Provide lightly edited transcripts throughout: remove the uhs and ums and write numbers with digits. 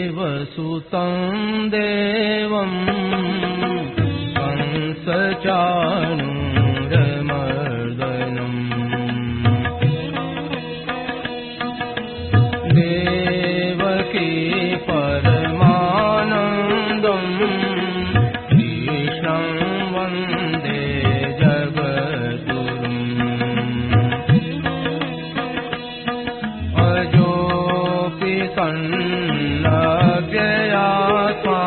वसुदेवसुतं देवं कंसचाणूरमर्दनम् देवकी परमानन्दं कृष्णं वन्दे जगद्गुरुम् सन्नव्ययात्मा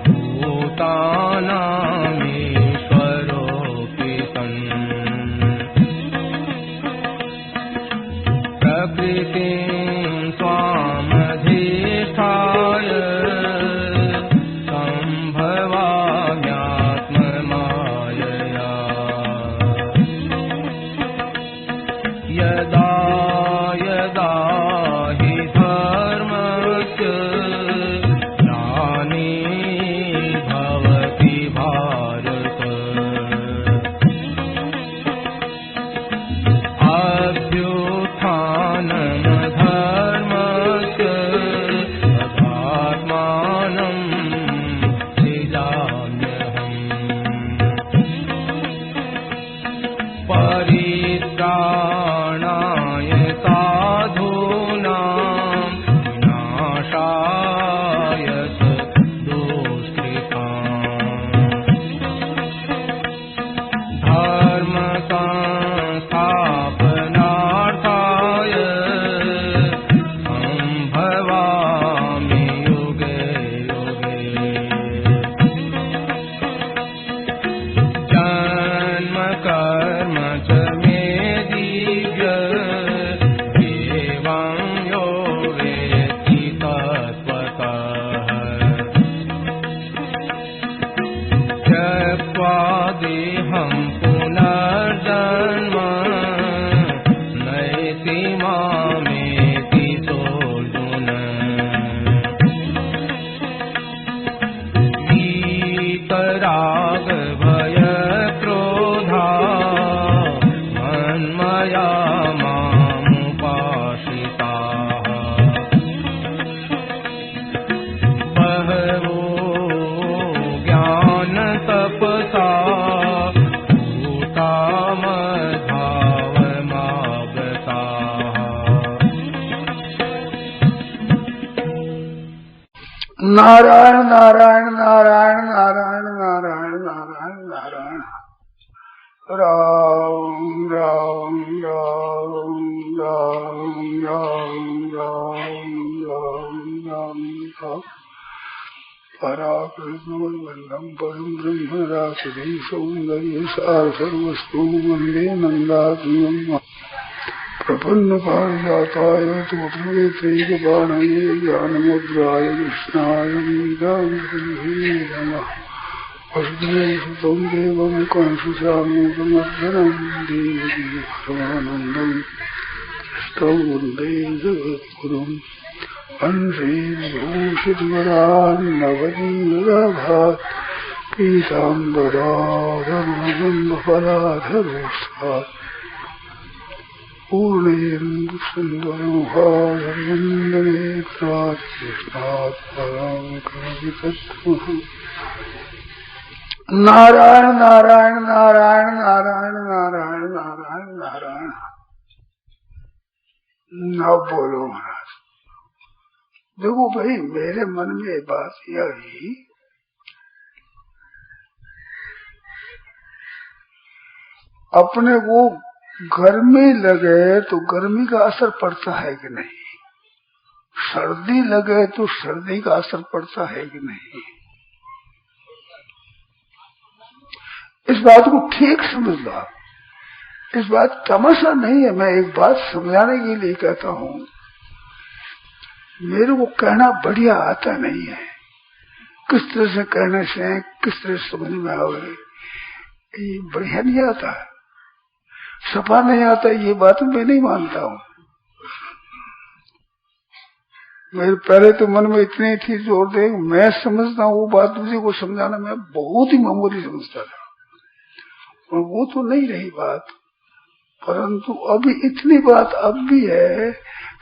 भूतानामीश्वरोऽपि सन् प्रकृतिं स्वामधिष्ठाय सम्भवाम्यात्ममायया यदा यदा हि धर्मस्य ग्लानिर्भवति भारत अभ्युत्थानमधर्मस्य तदात्मानं सृजाम्यहम् परित्राणाय साधूनां विनाशाय दुष्कृताम् धर्म संस्थापनार्थाय सम्भवामि युगे युगे जन्म कर्म च मे दिव्य एवं यो वेत्ति तत्त्वतः त्यक्त्वा देहं पुनर्जन्म नैति मामेति सोऽर्जुन वीतराग भयक्रोधा मन्मया मामुपाश्रिताः बहवो ज्ञानतपसा भूता मद्भावमागताः नारायण नारायण नारायण नारायण नारायण नारायण नारायण राम राम राम राम राम राम राम राम राम पराकृष्णवल्लभं परं ब्रह्म रासुरी सौन्दर्य सार सर्वस्तु वन्दे नन्दात्मजं प्रपन्न पारिजाताय तोत्रवेत्रैकपाणये ज्ञानमुद्राय कृष्णाय नीलाम्बरे नमः वसुदेवसुतं देवं कंसचाणूरमर्दनं देवकी परमानन्दं कृष्णं वन्दे जगद्गुरुम् अंश्रीभूषितवरान्नवनीलभात् पीताम्बराधर्मबन्धफलाधरोष्ठात् पूर्णेन्दुसुन्दरमुखारविन्दनेत्रात् कृष्णात् परं कवितत्त्वम् नारायण नारायण नारायण नारायण नारायण नारायण नारायण। ना बोलो महाराज। देखो भाई, मेरे मन में बात यह आई, अपने को गर्मी लगे तो गर्मी का असर पड़ता है कि नहीं, सर्दी लगे तो सर्दी का असर पड़ता है कि नहीं, इस बात को ठीक समझ लो। इस बात तमाशा नहीं है, मैं एक बात समझाने के लिए कहता हूँ। मेरे को कहना बढ़िया आता नहीं है, किस तरह से कहने से किस तरह समझ में आवे, ये बढ़िया नहीं आता है। सफा नहीं आता, ये बात मैं नहीं मानता हूँ। मेरे पहले तो मन में इतनी थी जोर दे, मैं समझता हूँ वो बात दूसरे को समझाना मैं बहुत ही मामूली समझता था, और वो तो नहीं रही बात। परंतु अभी इतनी बात अब भी है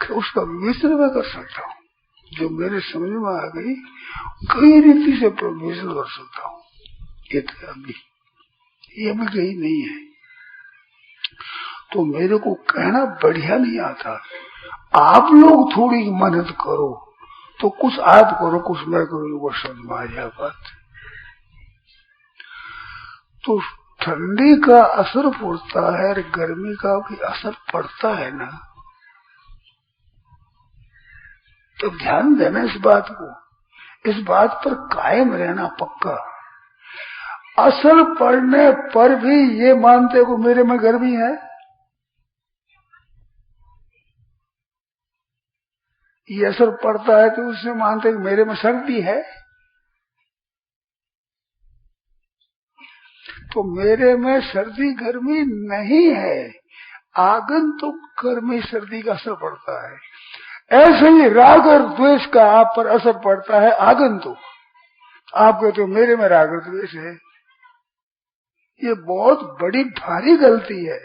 कि उसका विवेचन मैं कर सकता हूँ। जो मेरे समझ में आ गई कई रीति से विवेचन कर सकता हूँ। ये अभी गई नहीं है। तो मेरे को कहना बढ़िया नहीं आता। आप लोग थोड़ी मदद करो, तो कुछ आप करो कुछ मैं करूँ, वो समझ में आ जाए बात। तो ठंडी का असर पड़ता है और गर्मी का भी असर पड़ता है ना, तो ध्यान देना इस बात को, इस बात पर कायम रहना पक्का। असर पड़ने पर भी ये मानते को मेरे में गर्मी है, ये असर पड़ता है तो उससे मानते कि मेरे में सर्दी है। तो मेरे में सर्दी गर्मी नहीं है, आगंतुक गर्मी सर्दी का असर पड़ता है। ऐसे ही राग और द्वेष का आप पर असर पड़ता है आगंतुक। आप कहते हो मेरे में राग और द्वेष है, ये बहुत बड़ी भारी गलती है,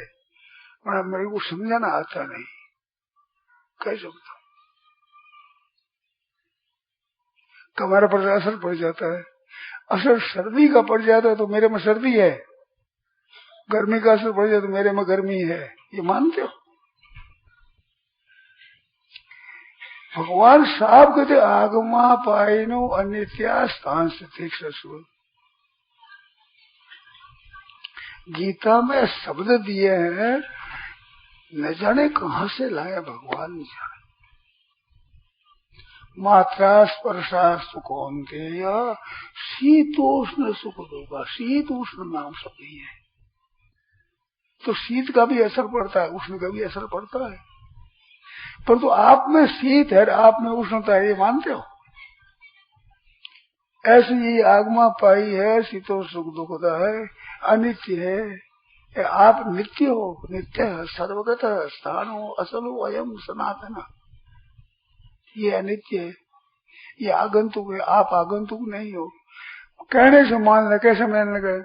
और मेरे को समझाना आता नहीं, कह सकता हूं। तुम्हारे पर असर पड़ जाता है, असर सर्दी का पड़ जाता है तो मेरे में सर्दी है, गर्मी का असर पड़ जाता तो मेरे में गर्मी है, ये मानते हो? भगवान साहब कहते आगमा पाइनो अनित्या स्थान से ससुर। गीता में शब्द दिए हैं, न जाने कहां से लाए भगवान, न जाने। मात्रा स्पर्शास्तु कौन्तेय शीतोष्ण सुख दुख, शीत उष्ण नाम सब ही है। तो शीत का भी असर पड़ता है, उष्ण का भी असर पड़ता है, परंतु तो आप में शीत है, आप में उष्णता है, ये मानते हो? ऐसे ही आगमा पाई है, शीतो सुख दुखता है, अनित्य है, आप नित्य हो, नित्य है, सर्वगत है, स्थान हो, असल हो, अयम सनातन, ये अनित्य है, ये आगंतुक है, आप आगंतुक नहीं हो। कहने से मान ले, कैसे मान लगे?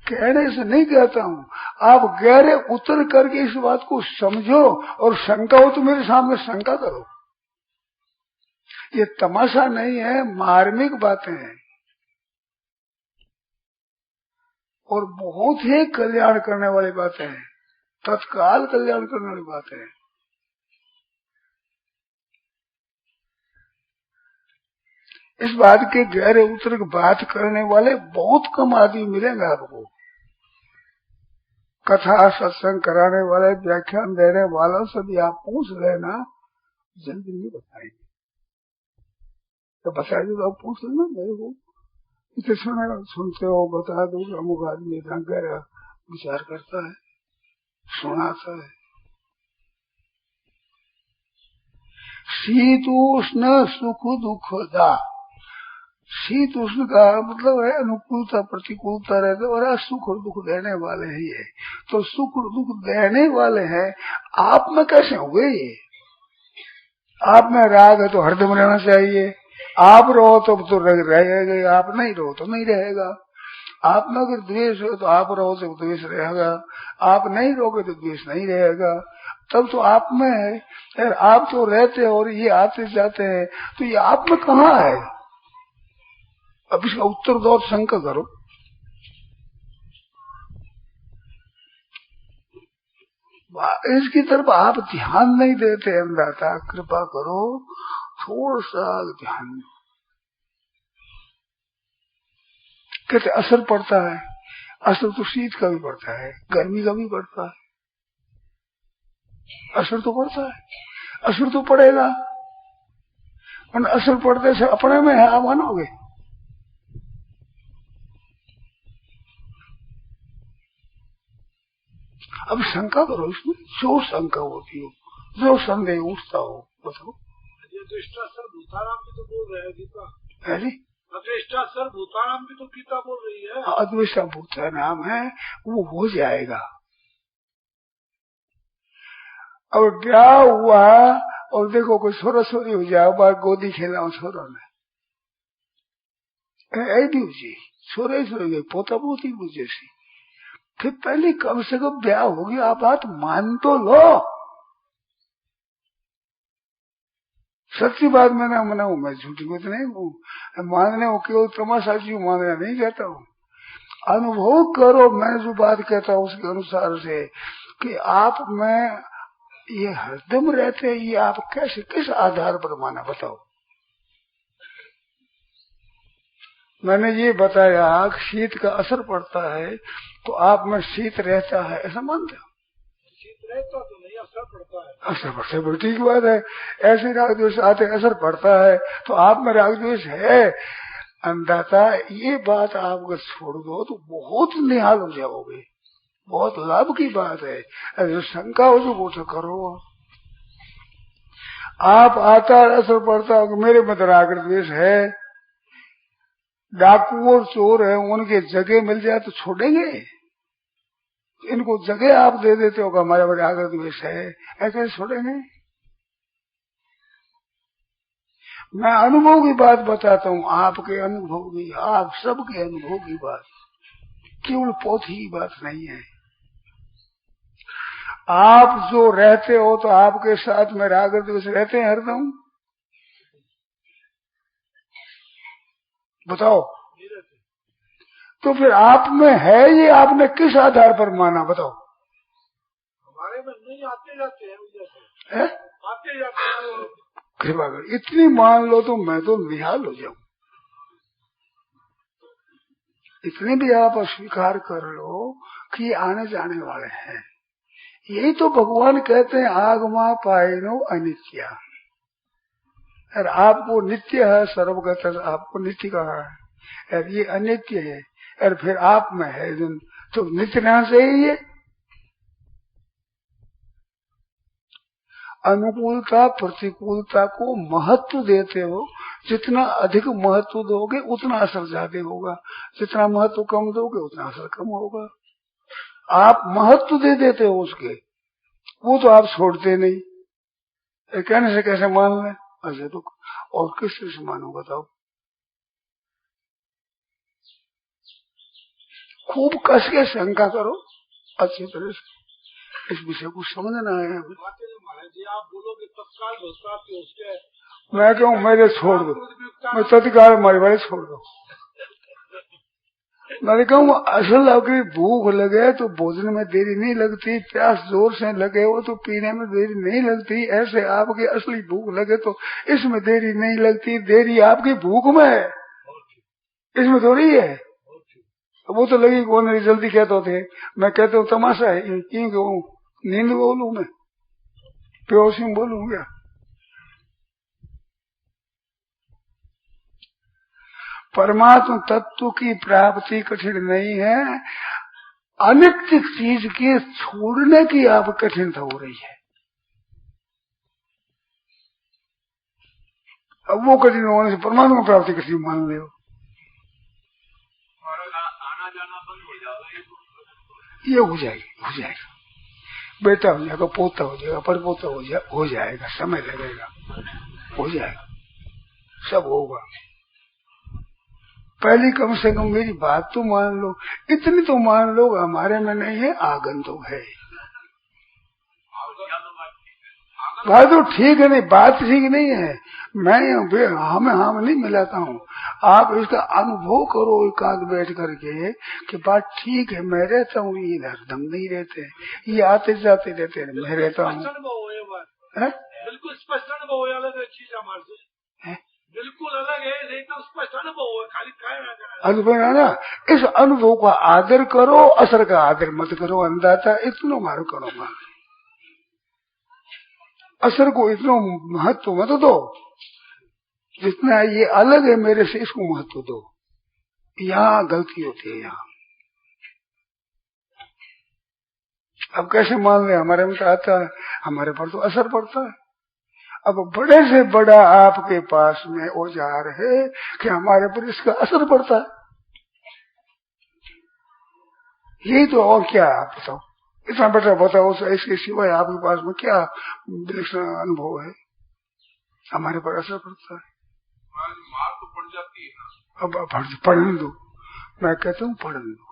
कहने से नहीं कहता हूँ, आप गहरे उतर करके इस बात को समझो, और शंका हो तो मेरे सामने शंका करो। ये तमाशा नहीं है, मार्मिक बातें हैं, और बहुत ही कल्याण करने वाली बातें हैं, तत्काल कल्याण करने वाली बातें हैं। इस बात के गहरे उतर की बात करने वाले बहुत कम आदमी मिलेंगे आपको। कथा सत्संग कराने वाले, व्याख्यान देने वालों से भी आप पूछ लेना, जल्दी नहीं बताएंगे। तो बता दो, आप पूछ लेना मेरे को, इसे सुनते हो, बता दो अमुक आदमी गहरा विचार करता है, सुनाता है। शीतोष्ण सुख दुखदा, शीत उष्ण का मतलब है अनुकूलता प्रतिकूलता रहते, और सुख और दुख देने वाले ही है। तो सुख और दुख देने वाले हैं, आप में कैसे हो गए ये? आप में राग है तो हरदम रहना चाहिए, आप रहो तो रहेगा, आप नहीं रहो तो नहीं रहेगा। आप में अगर द्वेष हो तो आप रहो तो द्वेष रहेगा, आप नहीं रहोगे तो द्वेष नहीं रहेगा। तब तो आप में है, आप तो रहते और ये आते जाते हैं, तो ये आप में कहाँ है? अब इसका उत्तर दो, शंका करो। इसकी तरफ आप ध्यान नहीं देते, अंदाता कृपा करो थोड़ा सा ध्यान। कहते असर पड़ता है, असर तो शीत का भी पड़ता है, गर्मी का भी पड़ता है, असर तो पड़ता है, असर तो पड़ेगा। और असर पड़ते से अपने में है, आप मानोगे? अब शंका करो इसमें, जो शंका होती हो, जो संदेह उठता हो, बताओ। अदृष्टा सर भूतानाम भी तो बोल रहे हैं गीता। है जी, अदृष्टा सर भूतानाम भी तो गीता बोल रही है। अद्वेषा भूता नाम है, वो हो जाएगा। अब ब्याह हुआ और देखो कोई छोरा छोरी हो जाए बार गोदी खेला छोरों ने ऐसी जी छोरे छोरे पोता पोती जैसी फिर पहले कम से कम ब्याह हो गया आप बात मान तो लो। सच्ची बात मैंने मनाऊ मैं झूठी बात नहीं हूँ मानने वो केवल तमाशा जी मानना नहीं कहता हूँ। अनुभव करो मैं जो बात कहता हूँ उसके अनुसार से कि आप में ये हरदम रहते हैं ये आप कैसे किस आधार पर माना बताओ। मैंने ये बताया कि शीत का असर पड़ता है तो आप में शीत रहता है ऐसा मानते हो। शीत रहता तो नहीं असर पड़ता है। असर पड़ता है बड़ी ठीक बात है। ऐसे राग द्वेष आते असर पड़ता है तो आप में राग द्वेष है अंदाता ये बात आप अगर छोड़ दो तो बहुत निहाल हो जाओगे। बहुत लाभ की बात है। जो शंका हो जो वो तो करो आप आता असर पड़ता हो मेरे में राग द्वेष है डाकू और चोर है उनके जगह मिल जाए तो छोड़ेंगे इनको जगह आप दे देते हो हमारे बड़े राग द्वेष है ऐसे छोड़ेंगे। मैं अनुभव की बात बताता हूँ आपके अनुभव की आप सबके अनुभव की बात केवल पोथी की बात नहीं है। आप जो रहते हो तो आपके साथ में राग द्वेष रहते हैं हरदम बताओ तो फिर आप में है ये आपने किस आधार पर माना बताओ। हमारे में नहीं आते जाते हैं है? आते जाते हैं कृपा कर इतनी मान लो तो मैं तो निहाल हो जाऊं। इतने भी आप अस्वीकार कर लो कि ये आने जाने वाले हैं। यही तो भगवान कहते हैं आगमा पायनो अनित्या और आपको नित्य है सर्वगत आपको नित्य कहा है और ये अनित्य है और फिर आप में है तो नित्य ना से ही है। अनुकूलता प्रतिकूलता को महत्व देते हो जितना अधिक महत्व दोगे उतना असर ज्यादा होगा जितना महत्व कम दोगे उतना असर कम होगा। आप महत्व दे देते हो उसके वो तो आप छोड़ते नहीं कहने से कैसे मान लें ऐसे तो और किस तरह से मानो बताओ। खूब कस के शंका करो अच्छी तरह से इस विषय को समझना है। आप बोलोगे तत्काल उसके मैं कहूँ मेरे छोड़ दो मैं तत्काल हमारे वाले छोड़ दो। मैंने कहूँ असल अगर भूख लगे तो भोजन में देरी नहीं लगती प्यास जोर से लगे हो तो पीने में देरी नहीं लगती ऐसे आपकी असली भूख लगे तो इसमें देरी नहीं लगती देरी आपकी भूख में है इसमें थोड़ी है। वो तो लगी कौन जल्दी कहते थे मैं कहता हूँ तमाशा है क्यों नींद बोलूं मैं प्योसी बोलूं क्या। परमात्मा तत्व की प्राप्ति कठिन नहीं है अनित्य चीज के छोड़ने की आप कठिनता हो रही है। अब वो कठिन होने से परमात्मा प्राप्ति कठिन मान ले ये हो जाएगा बेटा हो जाएगा पोता हो जाएगा परपोता हो जाएगा समय लगेगा हो जाएगा सब होगा। पहली कम से कम मेरी बात तो मान लो इतनी तो मान लो हमारे में नहीं है आगंतुक है। बात तो ठीक है नहीं बात ठीक नहीं है मैं हमें नहीं मिलाता हूँ। आप इसका अनुभव करो एकांत बैठ करके कि बात ठीक है मैं रहता हूँ ये हरदम नहीं रहते ये आते जाते रहते हैं मैं रहता हूँ बिल्कुल स्पष्ट अनुभव अलग चीज हमारे बिल्कुल अलग है नहीं तो स्पष्ट अनुभव है खाली अनुभव है ना। इस अनुभव का आदर करो असर का आदर मत करो अंदाजा इतना मारो करो असर को इतना महत्व मत दो जितना ये अलग है मेरे से इसको महत्व दो। यहाँ गलती होती है यहाँ। अब कैसे मान ले हमारे में तो आता है हमारे पर तो असर पड़ता है। अब बड़े से बड़ा आपके पास में औजार है कि हमारे पर इसका असर पड़ता है यही तो और क्या आप बताओ। इतना बेटा बताओ, इसके सिवाय आपके पास में क्या विलक्षण अनुभव है? हमारे पर असर पड़ता है। मार तो पड़ जाती है। अब पढ़ने दो, मैं कहता हूँ पढ़ने दो।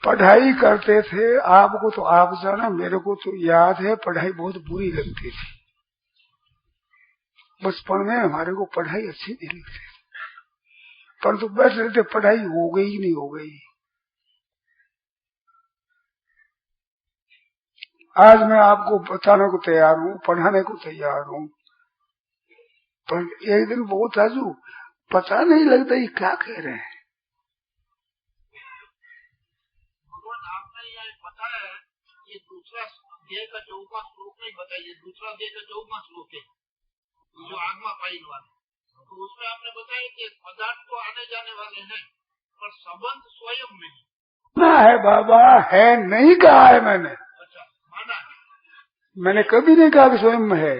पढ़ाई करते थे, आपको तो आप जाना, मेरे को तो याद है पढ़ाई बहुत बुरी लगती थी। बचपन में हमारे को पढ़ाई अच्छी नहीं लगती थी, परंतु बैठ रहते पढ़ाई हो गई नहीं हो गई। आज मैं आपको बताने को तैयार हूँ, पढ़ाने को तैयार हूँ, पर एक दिन बहुत आजू पता नहीं लगता ये क्या कह रहे हैं। भगवान आपने यह बताया है, ये दूसरा अध्याय का 14वां श्लोक नहीं बताइए, दूसरा अध्याय का 14वां श्लोक है जो आगमा पाइन वाला, तो उसमें आपने बताया कि पदार्थ तो आने जाने वाले हैं पर संबंध स्वयं में ना है बाबा, है नहीं कहा है मैंने। अच्छा, माना है। मैंने कभी नहीं कहा कि स्वयं में है,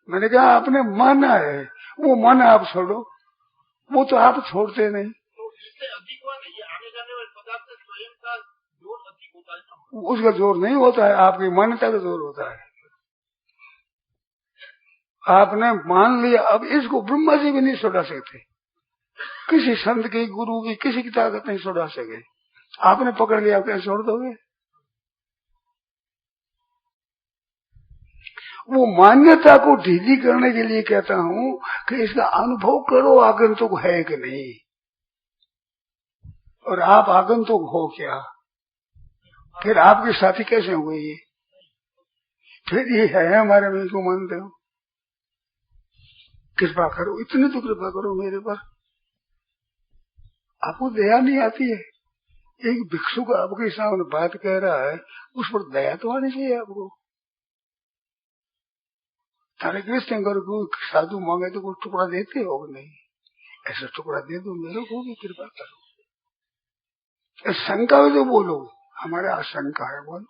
मैंने कहा आपने माना है। वो माना आप छोड़ो, वो तो आप छोड़ते नहीं। तो इससे अधिक हुआ नहीं, ये आने जाने वाले पदार्थ से स्वयं का जोर अधिक होता है। उसका जोर नहीं होता है, आपकी मान्यता का जोर होता है। आपने मान लिया, अब इसको ब्रह्मा जी भी नहीं छोड़ा सकते, किसी संत की, गुरु की, किसी की ताकत नहीं छोड़ा सके। आपने पकड़ लिया, कैसे छोड़ दोगे? वो मान्यता को ढीली करने के लिए कहता हूं कि इसका अनुभव करो आगंतुक है कि नहीं, और आप आगंतुक हो क्या? फिर आपके साथी कैसे हुए ये? फिर ये है हमारे में क्यों मानते हो? कृपा करो, इतनी तो कृपा करो मेरे पर। आपको दया नहीं आती है? एक भिक्षु का आपके सामने बात कह रहा है, उस पर दया तो आनी चाहिए आपको। तारे कृष्ण अगर कोई साधु मांगे तो कोई टुकड़ा देते हो नहीं, ऐसा टुकड़ा दे दो मेरे को भी, कृपा करो। शंका में जो बोलो, हमारे आशंका है, बोलो।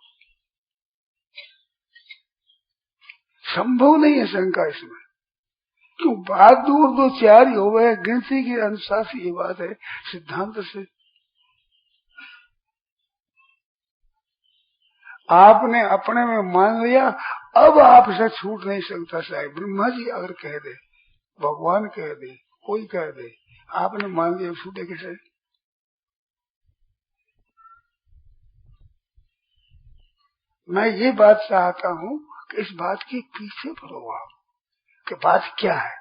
संभव नहीं है शंका इसमें, क्यों? बात दूर दो चार ही हो गए, गिनती के अनुसार से ये बात है, सिद्धांत से। आपने अपने में मान लिया, अब आपसे छूट नहीं सकता। साहब ब्रह्मा जी अगर कह दे, भगवान कह दे, कोई कह दे, आपने मान लिया, छूटे कैसे? मैं ये बात चाहता हूँ कि इस बात के पीछे पड़ो आप, कि बात क्या है।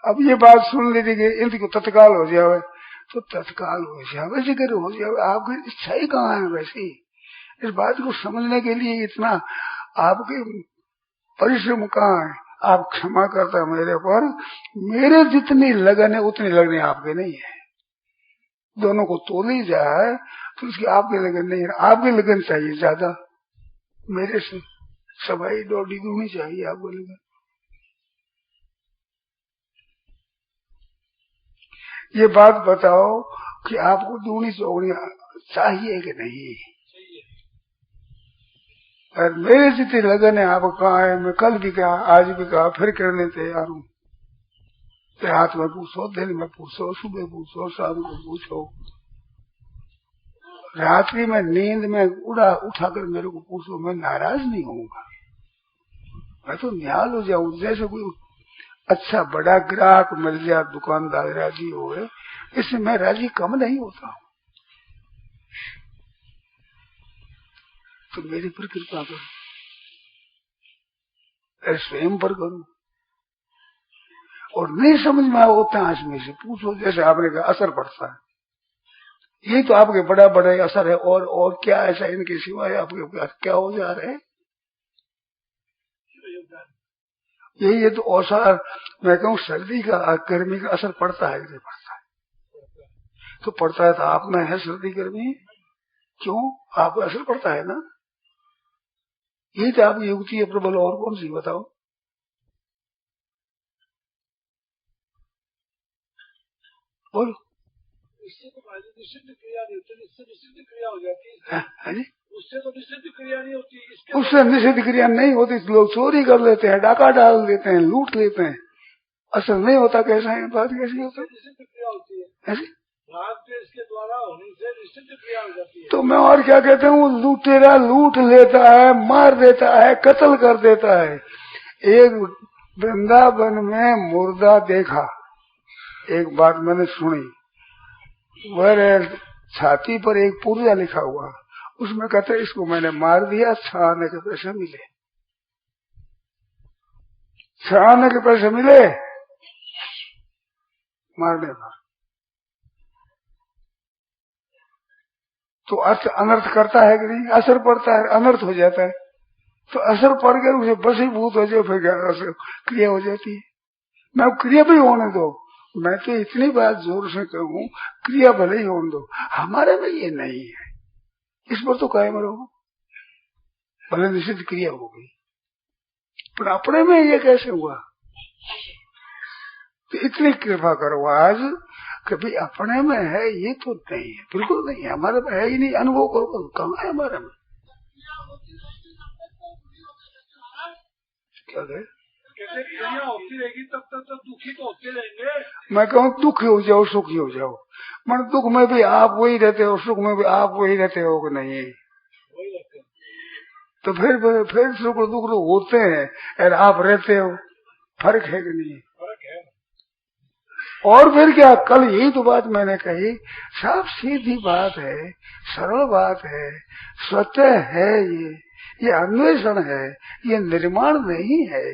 अब ये बात सुन लीजिए कि इनको तत्काल हो जाए, तो तत्काल हो जाए, वैसे करे हो जाए, आपकी इच्छा ही कहाँ है वैसी। इस बात को समझने के लिए इतना आपके परिश्रम कहाँ है? आप क्षमा करता मेरे पर, मेरे जितनी लगन है उतनी लगन आपके नहीं है। दोनों को तोली जाए तो उसकी आपकी लगन नहीं है, आपकी लगन चाहिए ज्यादा, मेरे से सवाई डोडी दूनी चाहिए आपको लगन। ये बात बताओ कि आपको दूनी चौगनी चाहिए कि नहीं? और मेरे जितनी लगन है आप कहाँ है? मैं कल भी कहा, आज भी कहा, फिर करने तैयार हूँ। रात में पूछो, दिन में पूछो, सुबह पूछो, शाम को पूछो, रात्रि में नींद में उठाकर मेरे को पूछो, मैं नाराज नहीं होऊंगा। मैं तो निहाल हो जाऊं, जैसे कोई अच्छा बड़ा ग्राहक मिल जाए, दुकानदार राजी हो, इससे मैं राजी कम नहीं होता हूँ। तो मेरे पर कृपा करो, स्वयं पर करो। और नहीं समझ में होता है इसमें से पूछो, जैसे आपने कहा असर पड़ता है, ये तो आपके बड़ा बड़ा असर है, और क्या ऐसा इनके सिवाय आपके क्या हो जा रहे हैं? ये तो औसर, मैं कहूँ सर्दी का गर्मी का असर पड़ता है, नहीं पड़ता है? तो पड़ता है, तो आप में है सर्दी गर्मी, क्यों? आपको असर पड़ता है ना। ये तो आपकी युक्ति है प्रबल, और कौन सी बताओ? बोलो। इससे तो निषिद्ध क्रिया नहीं होती, इससे निषिद्ध क्रिया हो जाती है। उससे तो निषिद्ध क्रिया नहीं होती, उससे निषिद्ध क्रिया नहीं होती। लोग चोरी कर लेते हैं, डाका डाल देते हैं, लूट लेते हैं, असर नहीं होता। कैसा है बात? कैसी होता है? निषिद्ध क्रिया होती है। ऐसे राग द्वेष के द्वारा होने से निश्चित क्रिया हो जाती है। तो मैं और क्या कहता हूँ, लूटेरा लूट लेता है, मार देता है, कत्ल कर देता है। एक वृंदावन में मुर्दा देखा, एक बात मैंने सुनी, वह छाती पर एक पुर्जा लिखा हुआ, उसमें कहते इसको मैंने मार दिया, 6 आने के पैसे मिले। 6 आने के पैसे मिले मारने का। तो अर्थ अनर्थ करता है कि नहीं? असर पड़ता है, अनर्थ हो जाता है। तो असर पड़ गया, उसे बसीभूत हो जाए, फिर असर क्रिया हो जाती है। मैं क्रिया भी होने दो, मैं तो इतनी बात जोर से कहूँ, क्रिया भले ही होने दो, हमारे में ये नहीं है, इस पर तो कायम रहो। भले निश्चित क्रिया हो गई, पर अपने में ये कैसे हुआ? तो इतनी कृपा करो आज, कभी अपने में है ये तो नहीं है, बिल्कुल नहीं है, हमारे में है ही नहीं। अनुभव करो, कहाँ है हमारे में? क्या कहे? क्रिया होती रहेगी तब तक तो दुखी तो होते रहेंगे। मैं कहूँ दुखी हो जाओ, सुखी हो जाओ, मन दुख में भी आप वही रहते हो, सुख में भी आप वही रहते हो कि नहीं? वही रहते हैं। तो फिर सुख दुख तो होते हैं और आप रहते हो, फर्क है कि नहीं? फर्क है। और फिर क्या, कल यही तो बात मैंने कही, साफ सीधी बात है, सरल बात है, स्वतः है, ये अन्वेषण है, ये निर्माण नहीं है।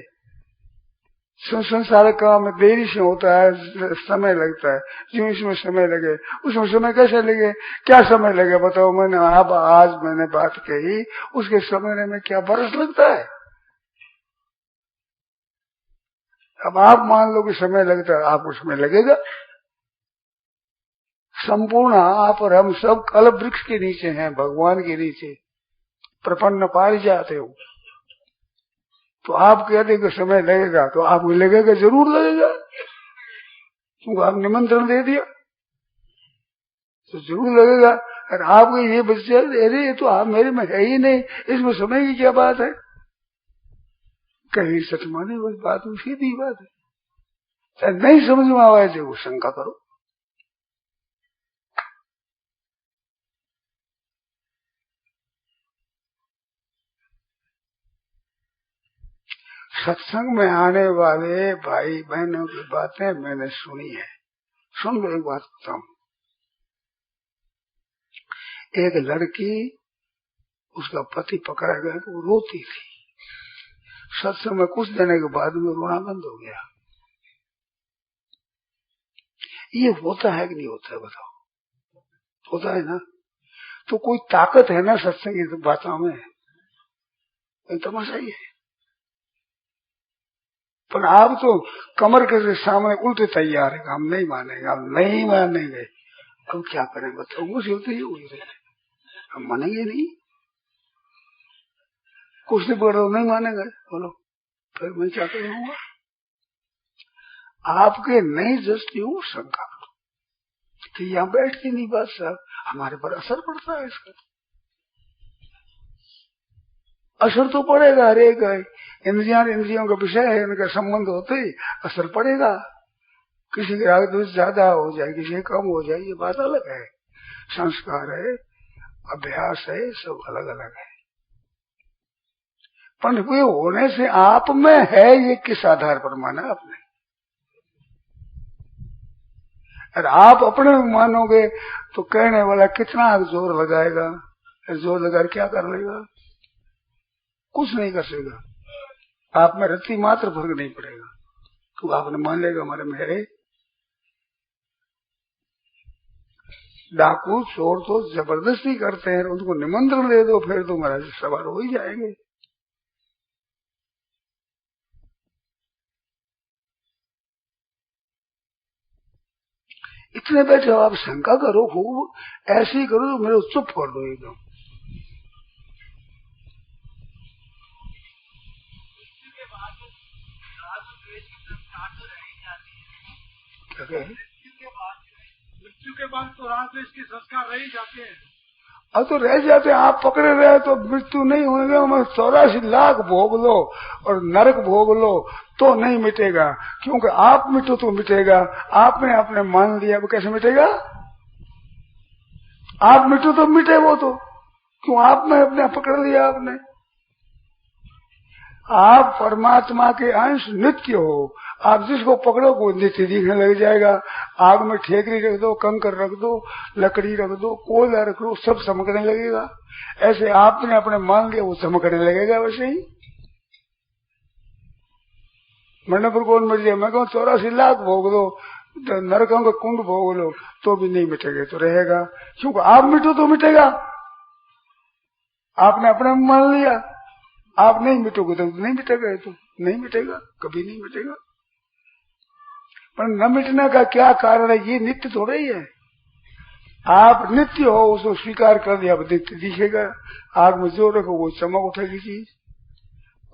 संसार काम देरी से होता है, समय लगता है, जो इसमें समय लगे उसमें समय कैसे लगे? क्या समय लगे बताओ? मैंने आप आज मैंने बात कही, उसके समझने में क्या बरस लगता है? अब आप मान लो कि समय लगता है, आपको समय लगेगा। संपूर्ण आप और हम सब कल्प वृक्ष के नीचे हैं, भगवान के नीचे प्रपन्न पाए जाते हो। तो आप कहते कि समय लगेगा, तो आपको लगेगा, जरूर लगेगा, क्योंकि आप निमंत्रण दे दिया तो जरूर लगेगा। और आपको ये बच्चे, अरे ये तो आप मेरे में है ही नहीं, इसमें समय की क्या बात है? कहीं सच माने बस बात सीधी बात है। चाहे नहीं समझ में आवाज है वो शंका करो। सत्संग में आने वाले भाई बहनों की बातें मैंने सुनी है। सुन लो एक बात बताऊं। एक लड़की, उसका पति पकड़ा गया तो वो रोती थी। सत्संग में कुछ देने के बाद में रोना बंद हो गया। ये होता है कि नहीं होता है बताओ? होता है ना? तो कोई ताकत है ना सत्संग की बातों में? तमाशा ही है। पर आप तो कमर के सामने उल्टे तैयार है, हम नहीं मानेंगे, हम नहीं मानेंगे। अब क्या करें बताओ? मुसीबत ही हुई है, हम मानेंगे नहीं। कुछ दिन बोलो नहीं मानेंगे, बोलो फिर मैं क्या करूंगा? आपके नहीं जस्ती हूँ शंका कि यहाँ बैठती नहीं बात साहब, हमारे पर असर पड़ता है इसका। असर तो पड़ेगा, हर एक इंद्रियों का विषय है, इनका संबंध होते ही असर पड़ेगा। किसी की राग द्वेष ज्यादा हो जाए, किसी की कम हो जाए, ये बात अलग है। संस्कार है, अभ्यास है, सब अलग अलग है। पर वे होने से आप में है, ये किस आधार पर माना आपने? अगर आप अपने में मानोगे तो कहने वाला कितना जोर लगाएगा, जोर लगा क्या कर लेगा? कुछ नहीं कर सकेगा। आप में रत्ती मात्र फर्क नहीं पड़ेगा, तो आपने मान लेगा हमारे में है। डाकू चोर तो जबरदस्ती करते हैं, उनको निमंत्रण दे दो फिर तो महाराज सवार हो ही जाएंगे। इतने बैठे आप शंका करो, खूब ऐसे ही करो तो मेरे चुप कर दो एकदम। मृत्यु के बाद तो राग द्वेष के संस्कार रह ही जाते हैं। अब तो रह जाते हैं, आप पकड़े रहे तो मृत्यु नहीं होंगे। हमें 84 लाख भोग लो और नरक भोग लो तो नहीं मिटेगा, क्योंकि आप मिटो तो मिटेगा। आपने मान लिया, वो कैसे मिटेगा? आप मिटो तो मिटे वो तो, क्यों आप में अपने पकड़ लिया आपने। आप परमात्मा के अंश नित्य हो, आप जिसको पकड़ो वो नित्य दिखने लग जाएगा। आग में ठेकरी रख दो, कंकर रख दो, लकड़ी रख दो, कोयला रख दो, सब चमकने लगेगा। ऐसे आपने अपने मान लिया वो चमकने लगेगा। वैसे ही मरने पर कौन मिट जाए? मैं कहूँ 84 लाख भोग दो, नरकों का कुंड भोग लो, तो भी नहीं मिटेगा, तो रहेगा। क्योंकि आप मिटो तो मिटेगा, आपने अपने मान लिया। आप नहीं मिटोगे तो नहीं मिटेगा, तो नहीं मिटेगा, कभी नहीं मिटेगा। पर न मिटने का क्या कारण है? ये नित्य थोड़ा ही है। आप नित्य हो, उसको स्वीकार कर दिया, अब नित्य दिखेगा। आग में जो रखो वो चमक उठेगी चीज।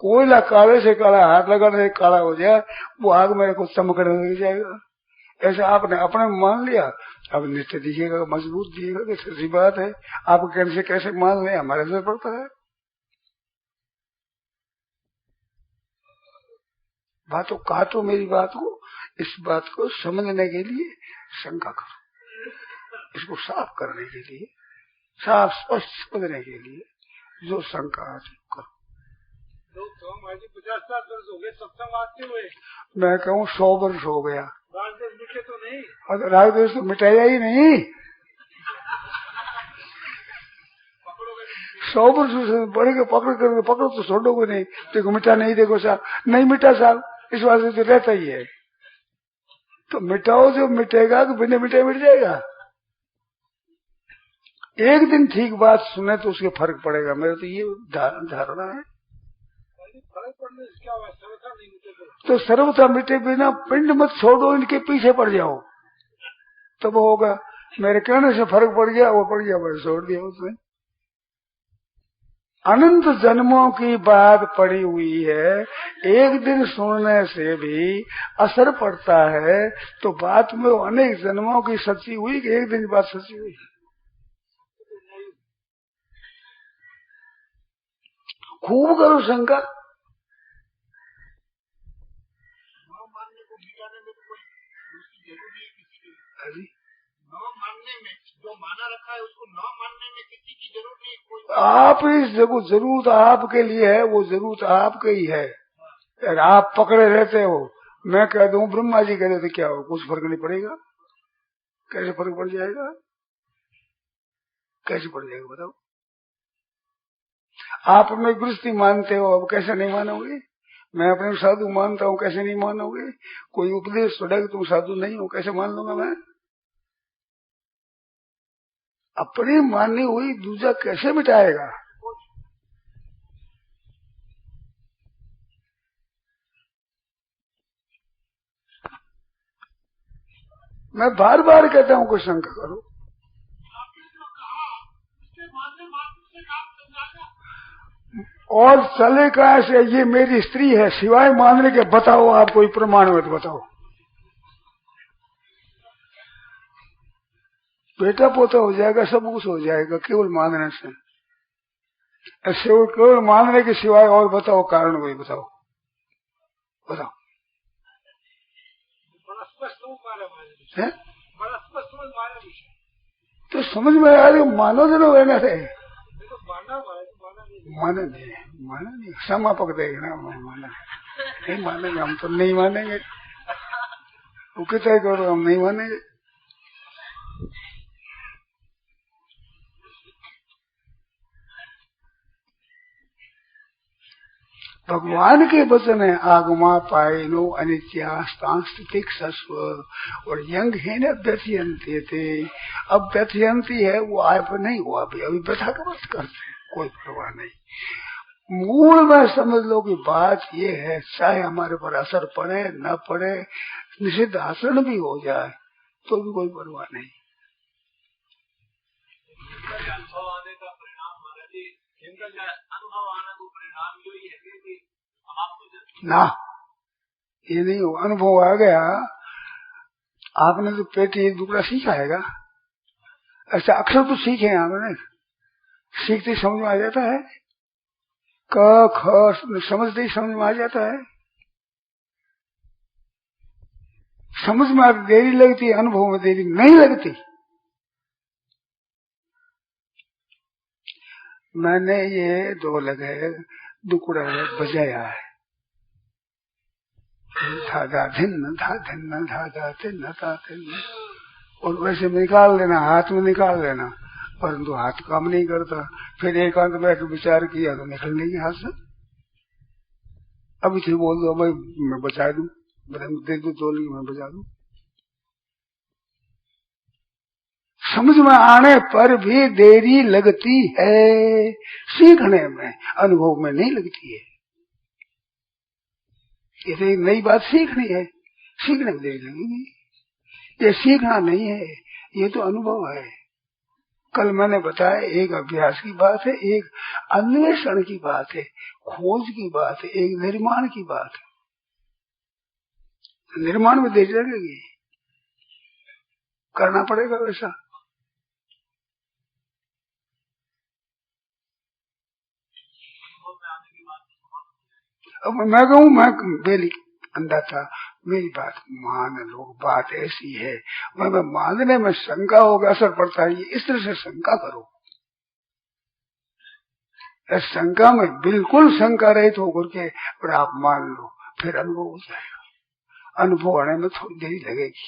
कोयला काले से काला हाथ लगाने से काला हो जाए, वो आग में रखो चमकने लग जाएगा। ऐसा आपने अपने मान लिया, अब नित्य दिखेगा, मजबूत दिखेगा। कि सच्ची बात है, आप कैसे कैसे मान ले, हमारे से पड़ता है। बातों काटो मेरी बात को, इस बात को समझने के लिए शंका करो, इसको साफ करने के लिए, साफ स्पष्ट समझने के लिए जो शंका आती करो। तो हमारे 50 वर्ष हो गए सत्संग आते हुए, मैं कहूँ 100 वर्ष हो गया। राजदेश मिटे तो नहीं? राजदेश तो मिटाया ही नहीं। 100 वर्ष से बढ़ के पकड़ो तो छोड़ोगे नहीं। देखो मिटा नहीं, देखो साहब नहीं मिटा साहब, इस वास्ते तो रहता ही है। तो मिटाओ, जो मिटेगा तो बिना मिटाए मिट जाएगा। एक दिन ठीक बात सुने तो उसके फर्क पड़ेगा, मेरा तो ये धारणा है। फर्क पड़ने से क्या हुआ? सर्वथा नहीं मिटे तो सर्वथा मिटे बिना पिंड मत छोड़ो, इनके पीछे पड़ जाओ तब होगा। मेरे कहने से फर्क पड़ गया, वो पड़ गया, मैं छोड़ दिया उसने। अनंत जन्मों की बात पड़ी हुई है, एक दिन सुनने से भी असर पड़ता है। तो बात में अनेक जन्मों की सच्ची हुई कि एक दिन बात सच्ची हुई? खूब करो शंका। मानने में जो माना रखा है उसको न मानने में किसी की जरूरत नहीं। आप इस जरूरत आपके लिए है, वो जरूरत आपके ही है। अगर आप पकड़े रहते हो, मैं कह दूं ब्रह्मा जी कह देते, क्या हो? कुछ फर्क नहीं पड़ेगा। कैसे फर्क पड़ जाएगा? कैसे पड़ जाएगा बताओ? आप अपने गृहस्थी मानते हो, अब कैसे नहीं मानोगे? मैं अपने साधु मानता हूँ, कैसे नहीं मानोगे? कोई उपदेश सुनेगा तुम साधु नहीं हो, कैसे मान लूंगा मैं? अपनी मानी हुई दूजा कैसे मिटाएगा? मैं बार बार कहता हूँ कोई शंका करो। और चले कहाँ से? ये मेरी स्त्री है, सिवाय मानने के बताओ, आप कोई प्रमाण मत बताओ। बेटा पोता हो जाएगा, सब कुछ हो जाएगा केवल मानने से। ऐसे केवल मानने के सिवाय और बताओ कारण, कोई बताओ, बताओ। है? तो समझ में आ रही, मानो जरूर रहना है। माने नहीं समापक देगा ना, माना नहीं मानेंगे हम, तो नहीं मानेंगे। वो कहते करो, हम नहीं मानेंगे। भगवान के वचन है, आगमा पायनो अनित्यास्तांस्तिक सस्व और यंग है न व्यथयंती थे। अब व्यथयंती है वो आप नहीं हुआ, अभी व्यथा का मत करते, कोई परवाह नहीं। मूल में समझ लो कि बात ये है, चाहे हमारे पर असर पड़े न पड़े, निषिद्ध आचरण भी हो जाए तो भी कोई परवाह नहीं। अनुभव आने का परिणाम महाराज जी, अनुभव आने का परिणाम यही है कि ना, ये नहीं हो। अनुभव आ गया, आपने तो पेटी एक टुकड़ा सीखा हैगा, ऐसा अक्षर तो सीखे हैं आपने, सीखते समझ में आ जाता है। क ख समझते ही समझ में आ जाता है। समझ में देरी लगती है, अनुभव में देरी नहीं लगती। मैंने ये ढोलक है दुकड़ा बजाया है, धाधा धिन्न धा धिन्न धाधा धिन्न धा धिन्न, और वैसे निकाल लेना, हाथ में निकाल लेना, परंतु हाथ काम नहीं करता। फिर एकांत बैठ विचार किया तो निकल नहीं हाथ से। अभी थे बोल दो भाई मैं बचा दूं, दे दो ढोलक मैं बजा दूं। समझ में आने पर भी देरी लगती है, सीखने में, अनुभव में नहीं लगती है। ये तो एक नई बात सीखनी है, सीखने में देरी लगेगी। ये सीखना नहीं है, ये तो अनुभव है। कल मैंने बताया एक अभ्यास की बात है, एक अन्वेषण की बात है, खोज की बात है, एक निर्माण की बात है। निर्माण में देरी लगेगी, करना पड़ेगा वैसा। अब मैं कहूँ मैं बेली अंधा था, मेरी बात मान लो, बात ऐसी है, मैं मानने में शंका होगा, असर पड़ता है, ये इस तरह से शंका करो। शंका में बिल्कुल शंका रहित होकर के और आप मान लो, फिर अनुभव हो जाएगा। अनुभव आने में थोड़ी देरी लगेगी।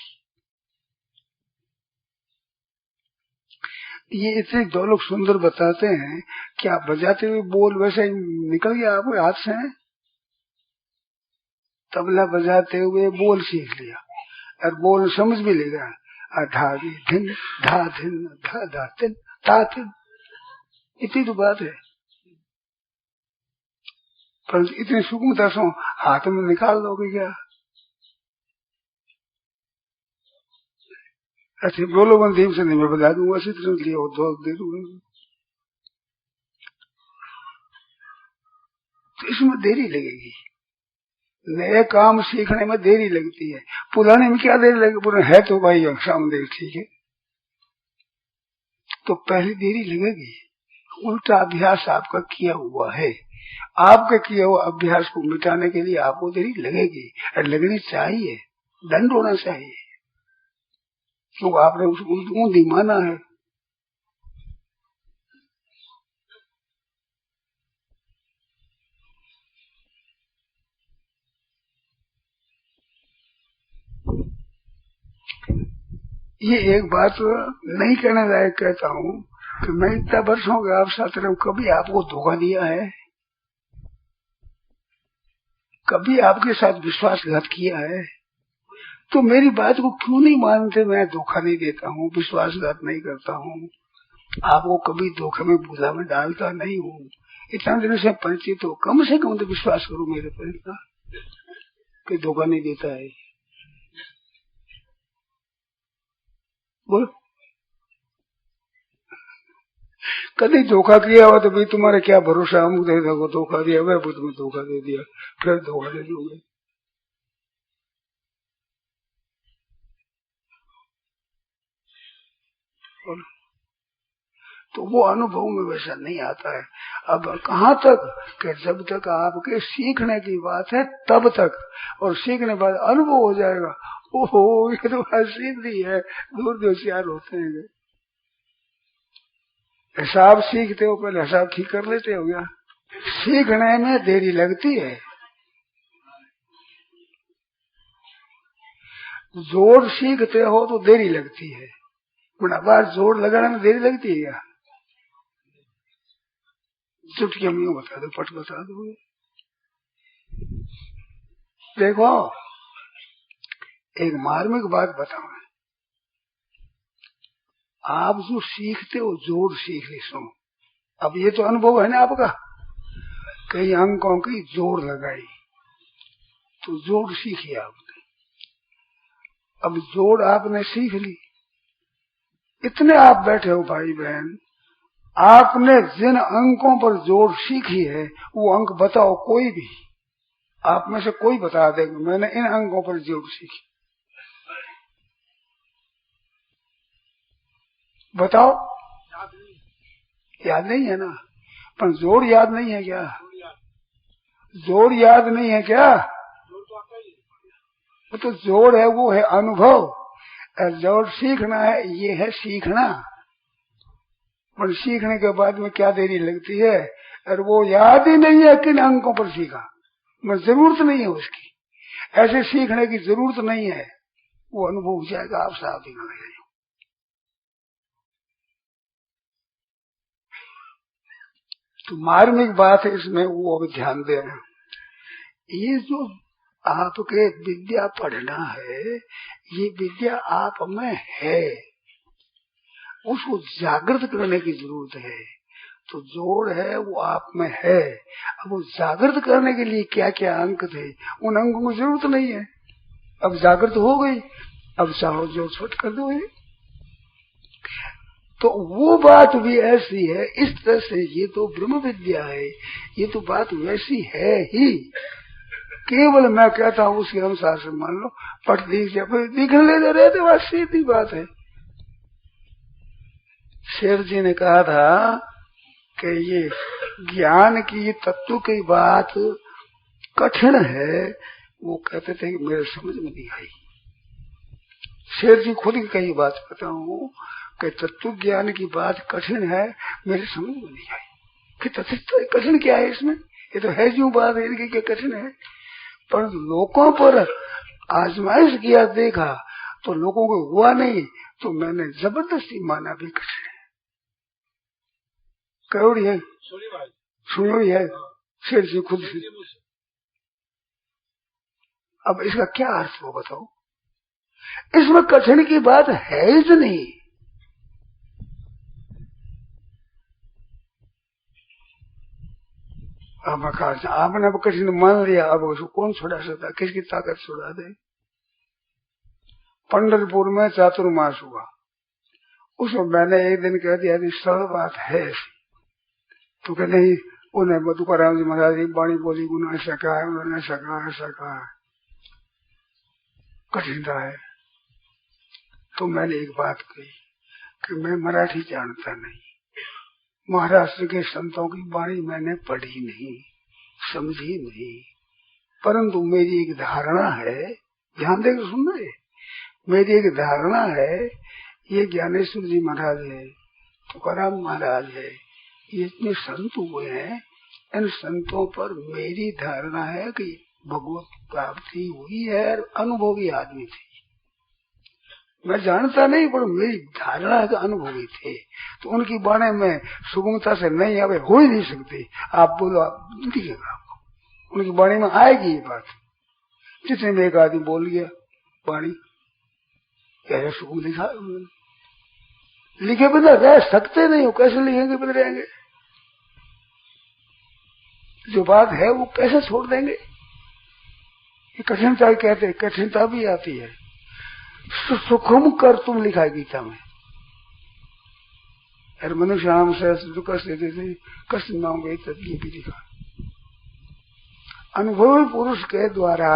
ये इतने दो लोग सुंदर बताते हैं कि आप बजाते हुए बोल वैसे ही निकल गया आपके हाथ से। तबला बजाते हुए बोल सीख लिया और बोल समझ भी लेगा, धा धिन धा धिन धा धा तिन ता तिन, इतनी तो बात है। पर इतनी सूक्ष्मता से हाथ में निकाल लोगे क्या? अच्छा बोलो बंदीप से नहीं, मैं बता दूंगा, इसी तरह लिया हो दो दे दूंगा। तो इसमें देरी लगेगी, नए काम सीखने में देरी लगती है। पुराने में क्या देरी लगेगी? पुराने है तो भाई सामने ठीक है, तो पहले देरी लगेगी। उल्टा अभ्यास आपका किया हुआ है, आपके किए हुए अभ्यास को मिटाने के लिए आपको देरी लगेगी, और लगनी चाहिए, दंड होना चाहिए, क्योंकि आपने उसको ऊंधी माना है। ये एक बात नहीं कहने लायक कहता हूँ कि मैं इतना वर्ष हो गया आप साथ रहे, कभी आपको धोखा दिया है? कभी आपके साथ विश्वासघात किया है? तो मेरी बात को क्यों नहीं मानते? मैं धोखा नहीं देता हूँ, विश्वासघात नहीं करता हूँ, आपको कभी धोखे में बुला में डालता नहीं हूँ। इतना दिन से परिचित हो, कम से कम तो विश्वास करो मेरे पर इतना कि धोखा नहीं देता है। बोल कभी धोखा किया हो तो भाई तुम्हारे क्या भरोसा, हम को धोखा दिया, वह तुम्हें धोखा दे दिया, फिर धोखा दे दोगे। तो वो अनुभव में वैसा नहीं आता है। अब कहाँ तक कि जब तक आपके सीखने की बात है तब तक, और सीखने बाद अनुभव हो जाएगा, ओहो ये तो सीधी है, दूर जो होशियार होते हैं। हिसाब सीखते हो, पहले हिसाब ठीक कर लेते हो क्या? सीखने में देरी लगती है, जोड़ सीखते हो तो देरी लगती है, बड़ा बार जोड़ लगाने में देरी लगती है क्या? चुटकी में बता दो, पट बता दो। देखो एक मार्मिक बात बताओ, आप जो सीखते हो जोड़ सीख ली सुनो। अब ये तो अनुभव है ना आपका, कई अंकों की जोड़ लगाई तो जोड़ सीखी आपने। अब जोड़ आपने सीख ली, इतने आप बैठे हो भाई बहन, आपने जिन अंकों पर जोड़ सीखी है वो अंक बताओ, कोई भी आप में से कोई बता देगा मैंने इन अंकों पर जोड़ सीखी, बताओ। याद नहीं है ना? पर जोड़ याद नहीं है क्या? जोड़ याद नहीं है क्या? वो तो जोड़ है, वो है अनुभव, और जोड़ सीखना है, ये है सीखना। पर सीखने के बाद में क्या देरी लगती है, और वो याद ही नहीं है किन अंकों पर सीखा, मैं जरूरत नहीं है उसकी, ऐसे सीखने की जरूरत नहीं है, वो अनुभव हो जाएगा। आप साथ ही ना रहे। तो मार्मिक बात है इसमें, वो अब ध्यान देना। ये जो आपके विद्या पढ़ना है, ये विद्या आप में है, उसको जागृत करने की जरूरत है। तो जोड़ है वो आप में है, अब वो जागृत करने के लिए क्या क्या अंक थे, उन अंकों की जरूरत नहीं है, अब जागृत हो गई, अब चाहो जो छोट कर दो। तो वो बात भी ऐसी है, इस तरह से ये तो ब्रह्म विद्या है, ये तो बात वैसी है ही, केवल मैं कहता हूँ उसके अनुसार से मान लो, पट दिख ले रहे थे, बात सीधी बात है। शेर जी ने कहा था कि ये ज्ञान की तत्व की बात कठिन है, वो कहते थे कि मेरे समझ में नहीं आई। शेर जी खुद की कई बात कहता हूँ कि तत्व ज्ञान की बात कठिन है, मेरे समझ में नहीं आई कि तत्व कठिन क्या है इसमें, ये तो है जो बात है इनकी कठिन है, पर लोगों पर आजमाइश किया देखा तो लोगों को हुआ नहीं, तो मैंने जबरदस्ती माना भी कठिन है। करोड़ी है, सुनी है शेर जी खुद से। अब इसका क्या अर्थ हो बताओ, इसमें कठिन की बात है ही नहीं। अब आपने अब कठिन मान लिया, अब उसको कौन छुड़ा सकता, किसकी ताकत छुड़ा दे। पंढरपुर में चातुर्मास हुआ, उसमें मैंने एक दिन कह दिया यदि सरल बात है ऐसी, तो कह नहीं, उन्हें तुकाराम जी महाराज की बाणी बोली, उन्होंने ऐसा कहा है, उन्होंने ऐसा कहा, ऐसा कहा, कठिनता है। तो मैंने एक बात कही कि मैं मराठी जानता नहीं, महाराष्ट्र के संतों की वाणी मैंने पढ़ी नहीं, समझी नहीं, परंतु मेरी एक धारणा है, ध्यान देकर सुन रहे, मेरी एक धारणा है, ये ज्ञानेश्वर जी महाराज है, तुकाराम महाराज है, ये इतने संत हुए हैं, इन संतों पर मेरी धारणा है कि भगवत प्राप्ति हुई है, अनुभवी आदमी थे। मैं जानता नहीं, पर मेरी धारणा है कि अनुभवी थे, तो उनकी बाणे में सुगमता से नहीं आवे, हो ही नहीं सकती। आप बोलो, आप दिखेगा आपको, उनकी बाणी में आएगी ये बात। जितने में एक आदमी बोल गया बाणी, क्या सुगम लिखा, लिखे बिना रह सकते नहीं हो, कैसे लिखेंगे बिना रहेंगे, जो बात है वो कैसे छोड़ देंगे। ये कठिनता कहते हैं, कठिनता भी आती है। सुखम कर तुम लिखा है गीता में, अरे मनुष्य नाम से कष्ट नाम गई तत्व भी लिखा। अनुभवी पुरुष के द्वारा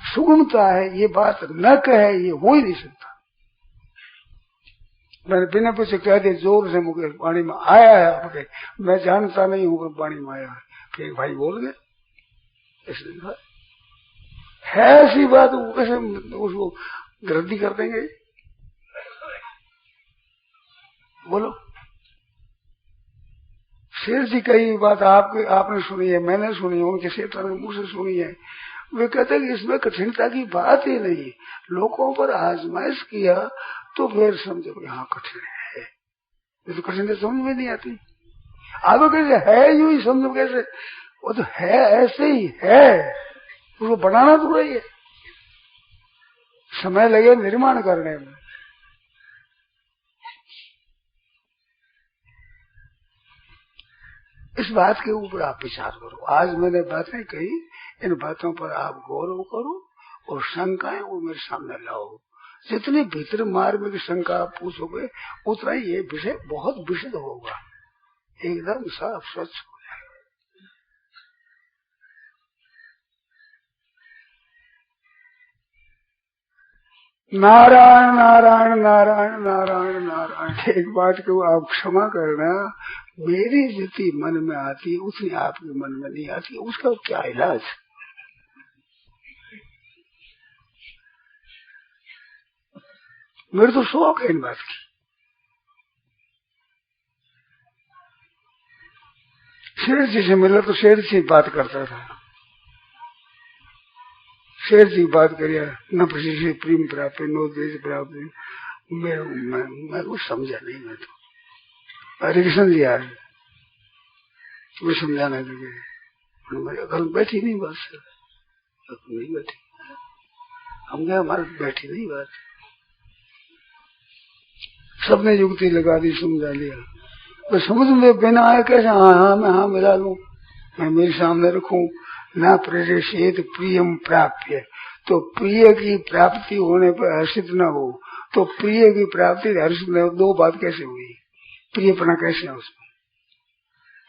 सुगमता है, ये बात न कहे, ये हो ही नहीं सकता। मैंने बिना पूछे कह दिया जोर से, मुझे पानी में आया है आपके, मैं जानता नहीं हूँ पानी में आया है, फिर भाई बोल गए, इसलिए है ऐसी बात, वो कैसे उसको गलती कर देंगे, बोलो। शेर जी कई बात आपने सुनी है, मैंने सुनी है, उनके क्षेत्र में मुंह से सुनी है, वे कहते हैं कि इसमें कठिनता की बात ही नहीं, लोगों पर आजमाइश किया तो फिर समझो यहाँ कठिन है, तो कठिनता समझ में नहीं आती। आगे कैसे है यूं ही समझो, कैसे वो तो है ऐसे ही है, उसको बनाना तो रही है, समय लगे निर्माण करने में। इस बात के ऊपर आप विचार करो। आज मैंने बातें कही, इन बातों पर आप गौरव करो और शंकाएं वो मेरे सामने लाओ। जितने भीतर मार्ग में शंका आप पूछोगे, उतना ही ये विषय बहुत विशद होगा, एकदम साफ स्वच्छ हो जाएगा। नारायण नारायण नारायण नारायण नारायण। एक बात को आप क्षमा करना, मेरी जितनी मन में आती है उतनी आपके मन में नहीं आती, उसका क्या इलाज। मेरे तो शौक है इन बात की। शेर जी से मिला तो शेर से बात करता था, शेर जी बात करिए न प्रति से प्रेम प्राप्त नो देश प्राप्त। मैं कुछ समझा नहीं, मैं तो हरे कृष्ण जी आए वो समझाने लगे, मेरे घर बैठी नहीं बात सर, नहीं बैठी, हम गए हमारे बैठी नहीं बात, सबने युक्ति लगा दी, समझा लिया। तो समझ में बिना आया कैसे हाँ मैं हाँ मिला लूं, मैं मेरे सामने रखूं। ना प्रेषित प्रियम प्राप्य, तो प्रिय की प्राप्ति होने पर हर्षित न हो, तो प्रिय की प्राप्ति हर्षित न हो, दो बात कैसे हुई, प्रियपना कैसे है उसमें,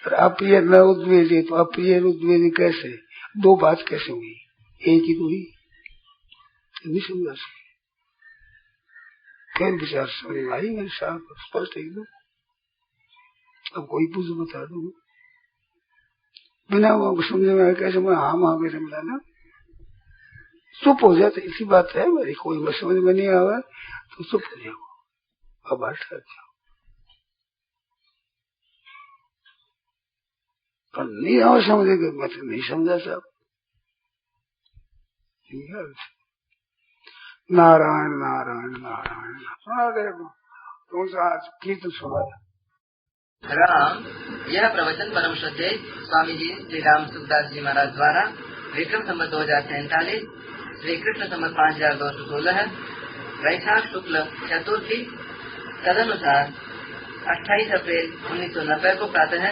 और अप्रिय न उद्वेलित तो अप्रिय उद्वेलित कैसे, दो बात कैसे हुई, एक ही तो हुई, नहीं समझा सके। फिर विचार समझ में आई मेरे साथ स्पष्ट एकदम। अब कोई पूछ बता दू बिना वो समझ में आया कैसे, मैं हाँ माँ कैसे मिलाना, चुप हो जाते, इसी बात है मेरी, कोई समझ में नहीं आवा तो चुप हो जाओ, अब बैठ जाओ, पर नहीं आओ समझेगा, मैं तो नहीं समझा साहब। नारायण नारायण नारायण सुना देखो कौन सा आज कीर्तन सुना राम। यह प्रवचन परम श्रद्धेय स्वामी जी श्री राम सुखदास जी महाराज द्वारा विक्रम संवत 2047 श्री कृष्ण संवत 5216 है, वैशाख शुक्ल चतुर्थी तदनुसार 28 अप्रैल 1990 को प्रातः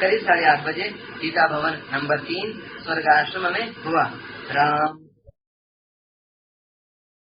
करीब 8:30 बजे गीता भवन नंबर 3 स्वर्ग आश्रम में हुआ। राम।